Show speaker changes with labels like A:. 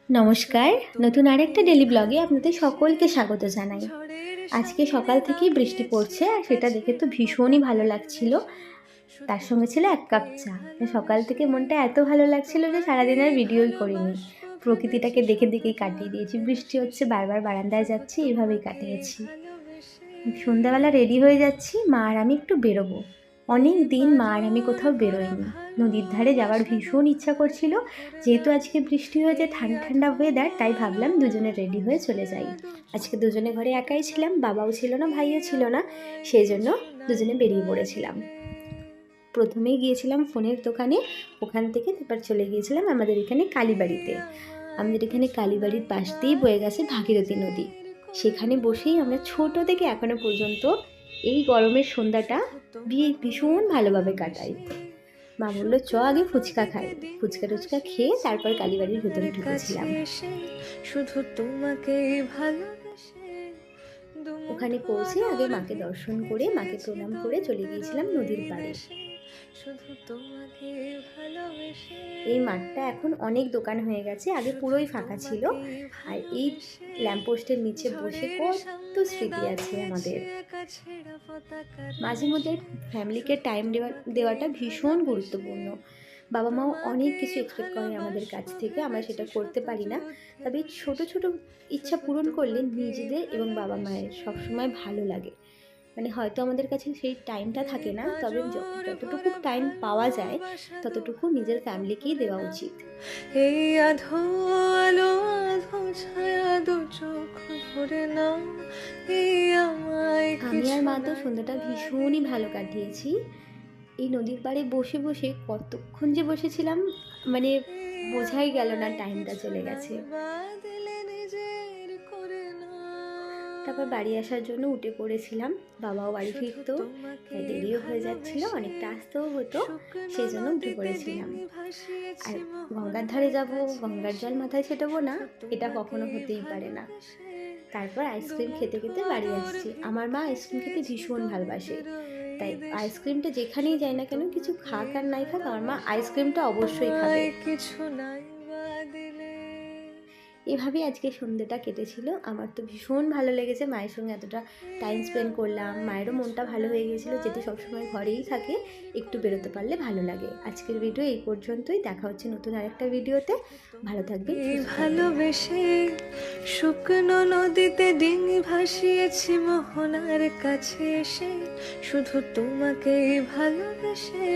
A: নমস্কার, নতুন আরেকটা ডেলি ব্লগে আপনাদের সকলকে স্বাগত জানাই। আজকে সকাল থেকেই বৃষ্টি পড়ছে আর সেটা দেখে তো ভীষণই ভালো লাগছিল। তার সঙ্গে ছিল 1 কাপ চা। সকাল থেকে মনটা এত ভালো লাগছিল যে সারাদিন আর ভিডিওই করিনি। প্রকৃতিটাকে দেখে দেখেই কাটিয়ে দিয়েছি। বৃষ্টি হচ্ছে, বারবার বারান্দায় যাচ্ছি, এভাবেই কাটিয়েছি। সন্ধ্যাবেলা রেডি হয়ে যাচ্ছি, মা আর আমি একটু বেরোবো। অনেক দিন মা আর আমি কোথাও বেরোইনি। নদীর ধারে যাওয়ার ভীষণ ইচ্ছা করছিল। যেহেতু আজকে বৃষ্টি হয়েছে, ঠান্ডা ঠান্ডা ওয়েদার, তাই ভাবলাম দুজনে রেডি হয়ে চলে যাই। আজকে দুজনে ঘরে একাই ছিলাম, বাবাও ছিল না, ভাইও ছিল না, সেই জন্য দুজনে বেরিয়ে পড়েছিলাম। প্রথমেই গিয়েছিলাম ফোনের দোকানে, ওখান থেকে তারপর চলে গিয়েছিলাম আমাদের এখানে কালীবাড়িতে। আমাদের এখানে কালীবাড়ির পাশ দিয়েই বয়ে গেছে ভাগীরথী নদী। সেখানে বসেই আমরা ছোট থেকে এখনো পর্যন্ত এই গরমের সন্ধ্যাটা ভীষণ ভালোভাবে কাটাই। মা বললো চ আগে ফুচকা খাই। ফুচকা টুচকা খেয়ে তারপর কালীবাড়ির ভেতরে ঢুকেছিলাম। শুধু তোমাকে ওখানে পৌঁছে আগে মাকে দর্শন করে, মাকে প্রণাম করে চলে গিয়েছিলাম নদীর পাড়ে। এই মাঠটা এখন অনেক দোকান হয়ে গেছে, আগে পুরোই ফাঁকা ছিল। আর এই ল্যাম্পপোস্টের নিচে বসে কত স্মৃতি আছে আমাদের। মাঝে মধ্যে ফ্যামিলিকে টাইম দেওয়াটা ভীষণ গুরুত্বপূর্ণ। বাবা মাও অনেক কিছু এক্সপেক্ট করে আমাদের কাছ থেকে, আমরা সেটা করতে পারি না। তবে ছোট ছোট ইচ্ছা পূরণ করলে নিজেদের এবং বাবা মায়ের সবসময় ভালো লাগে। মানে হয়তো আমাদের কাছে সেই টাইমটা থাকে না, তবে যতটুকু টাইম পাওয়া যায় ততটুকু নিজের ফ্যামিলিকেই দেওয়া উচিত। এই আধো আলো আধো ছায়া দু চোখ ভরে না, আমি আর মা তো সন্ধ্যাটা ভীষণই ভালো কাটিয়েছি। এই নদীর পাড়ে বসে বসে কতক্ষণ যে বসেছিলাম, মানে বোঝাই গেল না টাইমটা চলে গেছে। তারপর বাড়ি আসার জন্য উঠে পড়েছিলাম, বাবাও বাড়ি ফিরতো, তাই দেরিও হয়ে যাচ্ছিল, অনেকটা আসতেও হতো, সেই জন্য উঠে পড়েছিলাম। আর গঙ্গার ধারে যাব, গঙ্গার জল মাথায় ছেটাবো না, এটা কখনো হতেই পারে না। তারপর আইসক্রিম খেতে খেতে বাড়ি আসছি। আমার মা আইসক্রিম খেতে ভীষণ ভালোবাসে, তাই আইসক্রিমটা যেখানেই যায় না কেন, কিছু খাক আর নাই খাক, আমার মা আইসক্রিমটা অবশ্যই খাবে। কিছু নাই এভাবেই আজকে সন্ধ্যেটা কেটেছিল। আমার তো ভীষণ ভালো লেগেছে, মায়ের সঙ্গে এতটা টাইম স্পেন্ড করলাম। মায়েরও মনটা ভালো হয়ে গেছিলো, যেহেতু সবসময় ঘরেই থাকে, একটু বেরোতে পারলে ভালো লাগে। আজকের ভিডিও এই পর্যন্তই, দেখা হচ্ছে নতুন আরেকটা ভিডিওতে। ভালো থাকবেন। ভালোবেসে শুকনো নদীতে ডিঙি ভাসিয়েছি মোহনার কাছে এসে, শুধু তোমাকে ভালোবেসে।